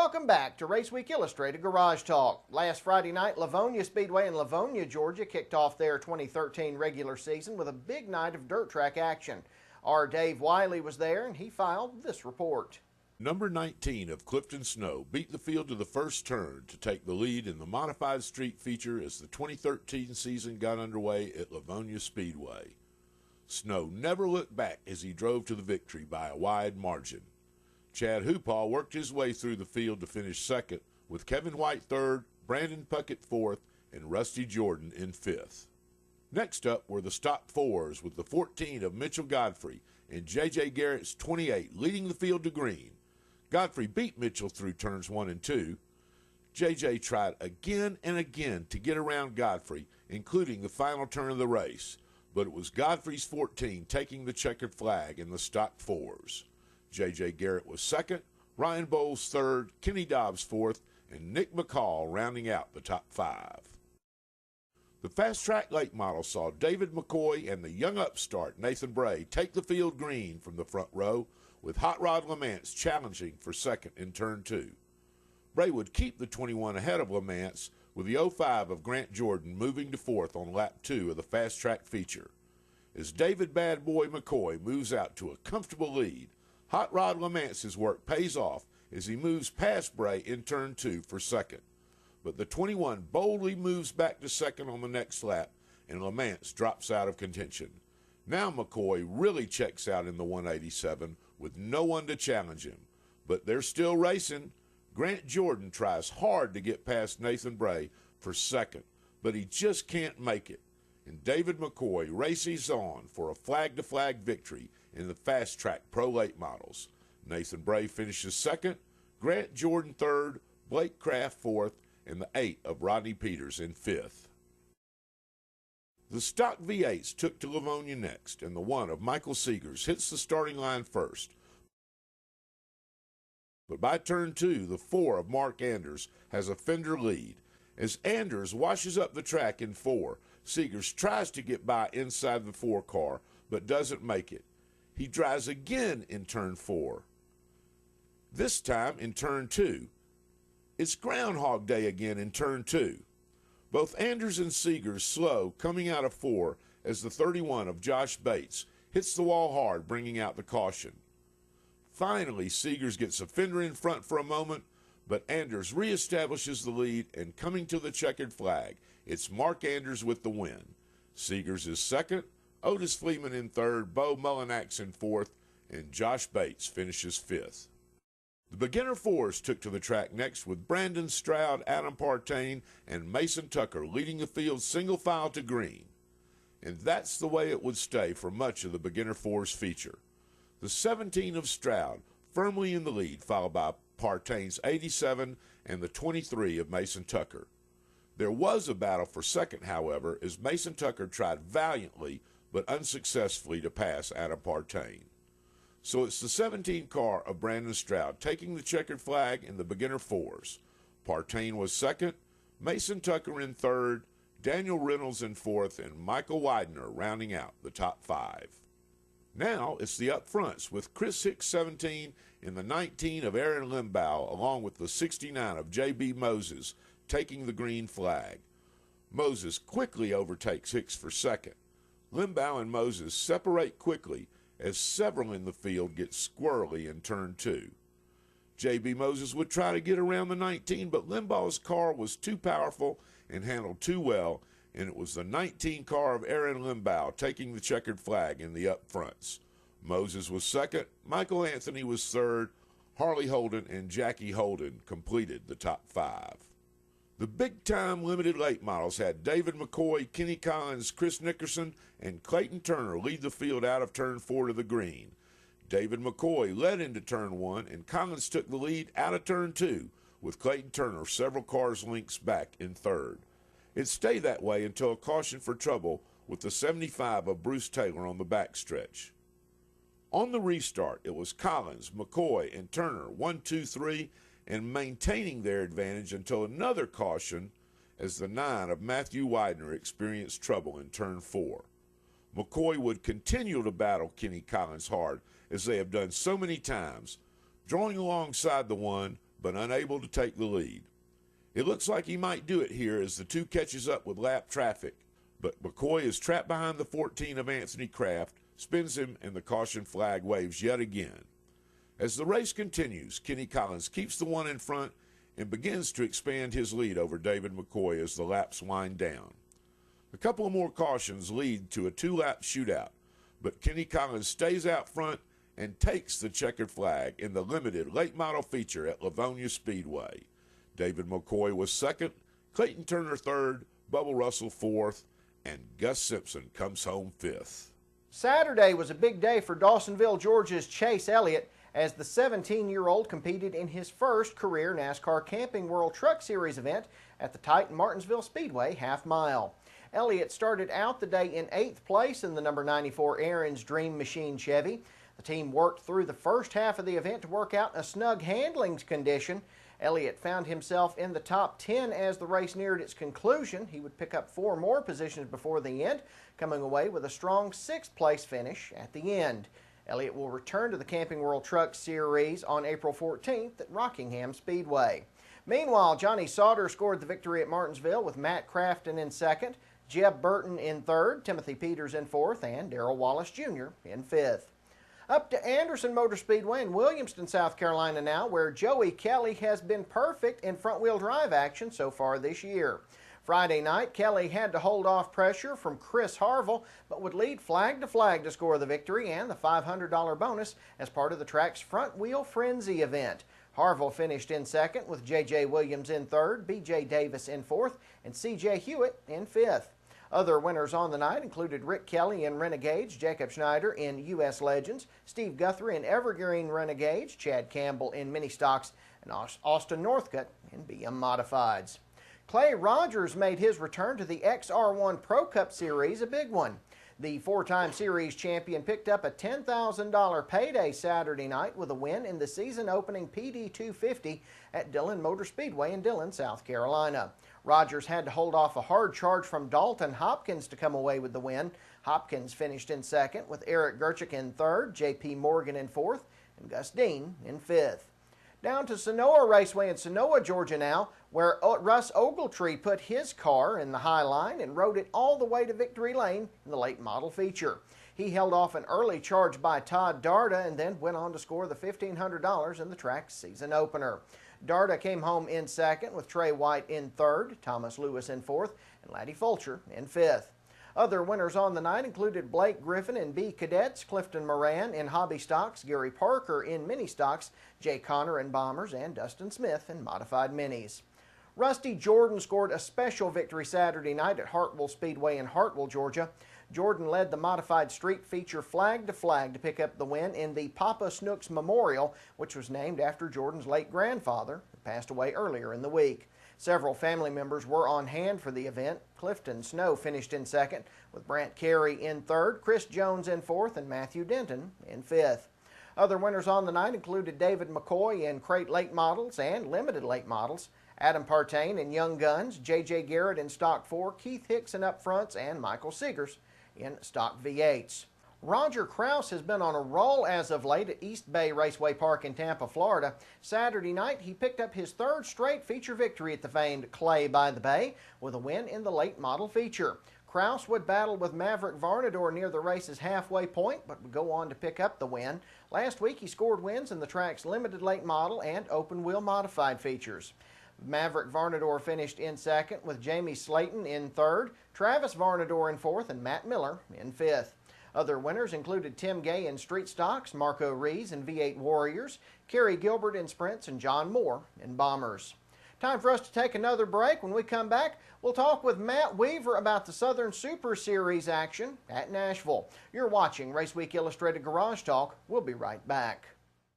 Welcome back to Raceweek Illustrated Garage Talk. Last Friday night, Lavonia Speedway in Lavonia, Georgia kicked off their 2013 regular season with a big night of dirt track action. Our Dave Wiley was there and he filed this report. Number 19 of Clifton Snow beat the field to the first turn to take the lead in the modified street feature as the 2013 season got underway at Lavonia Speedway. Snow never looked back as he drove to the victory by a wide margin. Chad Hoopaw worked his way through the field to finish second, with Kevin White third, Brandon Puckett fourth, and Rusty Jordan in fifth. Next up were the stock fours with the 14 of Mitchell Godfrey and J.J. Garrett's 28 leading the field to green. Godfrey beat Mitchell through turns 1 and 2. J.J. tried again and again to get around Godfrey, including the final turn of the race, but it was Godfrey's 14 taking the checkered flag in the stock fours. J.J. Garrett was second, Ryan Bowles third, Kenny Dobbs fourth, and Nick McCall rounding out the top five. The fast track late model saw David McCoy and the young upstart Nathan Bray take the field green from the front row, with Hot Rod LeMance challenging for second in turn 2. Bray would keep the 21 ahead of LeMance, with the 05 of Grant Jordan moving to fourth on lap 2 of the fast track feature. As David Bad Boy McCoy moves out to a comfortable lead, Hot Rod LeMance's work pays off as he moves past Bray in turn 2 for second. But the 21 boldly moves back to second on the next lap, and LeMance drops out of contention. Now McCoy really checks out in the 187 with no one to challenge him. But they're still racing. Grant Jordan tries hard to get past Nathan Bray for second, but he just can't make it. And David McCoy races on for a flag-to-flag victory in the fast track pro late models. Nathan Bray finishes second, Grant Jordan third, Blake Kraft fourth, and the 8 of Rodney Peters in fifth. The stock V8s took to Lavonia next, and the 1 of Michael Seegers hits the starting line first. But by turn 2, the 4 of Mark Anders has a fender lead. As Anders washes up the track in 4, Seegers tries to get by inside the 4 car, but doesn't make it. He drives again in turn 4. This time in turn 2. It's Groundhog Day again in turn 2. Both Anders and Seegers slow coming out of 4 as the 31 of Josh Bates hits the wall hard, bringing out the caution. Finally, Seegers gets a fender in front for a moment, but Anders reestablishes the lead, and coming to the checkered flag, it's Mark Anders with the win. Seegers is second, Otis Fleeman in third, Bo Mullinax in fourth, and Josh Bates finishes fifth. The beginner fours took to the track next with Brandon Stroud, Adam Partain, and Mason Tucker leading the field single file to green. And that's the way it would stay for much of the beginner fours feature. The 17 of Stroud firmly in the lead, followed by Partain's 87 and the 23 of Mason Tucker. There was a battle for second, however, as Mason Tucker tried valiantly but unsuccessfully to pass Adam Partain. So it's the 17 car of Brandon Stroud taking the checkered flag in the beginner fours. Partain was second, Mason Tucker in third, Daniel Reynolds in fourth, and Michael Widener rounding out the top 5. Now it's the up fronts with Chris Hicks 17 and the 19 of Aaron Limbaugh, along with the 69 of J.B. Moses taking the green flag. Moses quickly overtakes Hicks for second. Limbaugh and Moses separate quickly as several in the field get squirrely in turn 2. J.B. Moses would try to get around the 19, but Limbaugh's car was too powerful and handled too well, and it was the 19 car of Aaron Limbaugh taking the checkered flag in the up fronts. Moses was second, Michael Anthony was third, Harley Holden and Jackie Holden completed the top 5. The big-time limited late models had David McCoy, Kenny Collins, Chris Nickerson, and Clayton Turner lead the field out of turn 4 to the green. David McCoy led into turn 1, and Collins took the lead out of turn 2, with Clayton Turner several cars lengths back in third. It stayed that way until a caution for trouble with the 75 of Bruce Taylor on the backstretch. On the restart, it was Collins, McCoy, and Turner 1, 2, 3, and maintaining their advantage until another caution as the 9 of Matthew Widener experienced trouble in turn 4. McCoy would continue to battle Kenny Collins hard, as they have done so many times, drawing alongside the 1, but unable to take the lead. It looks like he might do it here as the two catches up with lap traffic, but McCoy is trapped behind the 14 of Anthony Kraft, spins him, and the caution flag waves yet again. As the race continues, Kenny Collins keeps the one in front and begins to expand his lead over David McCoy as the laps wind down. A couple of more cautions lead to a two-lap shootout, but Kenny Collins stays out front and takes the checkered flag in the limited late model feature at Lavonia Speedway. David McCoy was second, Clayton Turner third, Bubba Russell fourth, and Gus Simpson comes home fifth. Saturday was a big day for Dawsonville, Georgia's Chase Elliott as the 17-year-old competed in his first career NASCAR Camping World Truck Series event at the Titan Martinsville Speedway half mile. Elliott started out the day in 8th place in the number 94 Aaron's Dream Machine Chevy. The team worked through the first half of the event to work out a snug handling condition. Elliott found himself in the top 10 as the race neared its conclusion. He would pick up 4 more positions before the end, coming away with a strong 6th place finish at the end. Elliott will return to the Camping World Truck Series on April 14th at Rockingham Speedway. Meanwhile, Johnny Sauter scored the victory at Martinsville with Matt Crafton in second, Jeb Burton in third, Timothy Peters in fourth, and Darrell Wallace Jr. in fifth. Up to Anderson Motor Speedway in Williamston, South Carolina now, where Joey Kelly has been perfect in front-wheel drive action so far this year. Friday night, Kelly had to hold off pressure from Chris Hartwell, but would lead flag to score the victory and the $500 bonus as part of the track's Front Wheel Frenzy event. Hartwell finished in second with J.J. Williams in third, B.J. Davis in fourth, and C.J. Hewitt in fifth. Other winners on the night included Rick Kelly in Renegades, Jacob Schneider in U.S. Legends, Steve Guthrie in Evergreen Renegades, Chad Campbell in Mini Stocks, and Austin Northcutt in BM Modifieds. Clay Rogers made his return to the XR1 Pro Cup Series a big one. The 4-time series champion picked up a $10,000 payday Saturday night with a win in the season-opening PD 250 at Dillon Motor Speedway in Dillon, South Carolina. Rogers had to hold off a hard charge from Dalton Hopkins to come away with the win. Hopkins finished in second with Eric Gerchik in third, J.P. Morgan in fourth, and Gus Dean in fifth. Down to Senoia Raceway in Senoia, Georgia now, where Russ Ogletree put his car in the high line and rode it all the way to victory lane in the late model feature. He held off an early charge by Todd Darda and then went on to score the $1,500 in the track's season opener. Darda came home in second with Trey White in third, Thomas Lewis in fourth, and Laddie Fulcher in fifth. Other winners on the night included Blake Griffin in B Cadets, Clifton Moran in Hobby Stocks, Gary Parker in Mini Stocks, Jay Connor in Bombers, and Dustin Smith in Modified Minis. Rusty Jordan scored a special victory Saturday night at Hartwell Speedway in Hartwell, Georgia. Jordan led the modified street feature flag to pick up the win in the Papa Snooks Memorial, which was named after Jordan's late grandfather, who passed away earlier in the week. Several family members were on hand for the event. Clifton Snow finished in second, with Brant Carey in third, Chris Jones in fourth, and Matthew Denton in fifth. Other winners on the night included David McCoy in Crate Late Models and Limited Late Models, Adam Partain in Young Guns, J.J. Garrett in Stock 4, Keith Hicks in Up Fronts, and Michael Seegers in Stock V8s. Roger Krause has been on a roll as of late at East Bay Raceway Park in Tampa, Florida. Saturday night, he picked up his third straight feature victory at the famed Clay by the Bay with a win in the late model feature. Krause would battle with Maverick Varnador near the race's halfway point, but would go on to pick up the win. Last week, he scored wins in the track's limited late model and open wheel modified features. Maverick Varnador finished in second with Jamie Slayton in third, Travis Varnador in fourth, and Matt Miller in fifth. Other winners included Tim Gay in Street Stocks, Marco Rees in V8 Warriors, Kerry Gilbert in Sprints, and John Moore in Bombers. Time for us to take another break. When we come back, we'll talk with Matt Weaver about the Southern Super Series action at Nashville. You're watching Raceweek Illustrated Garage Talk. We'll be right back.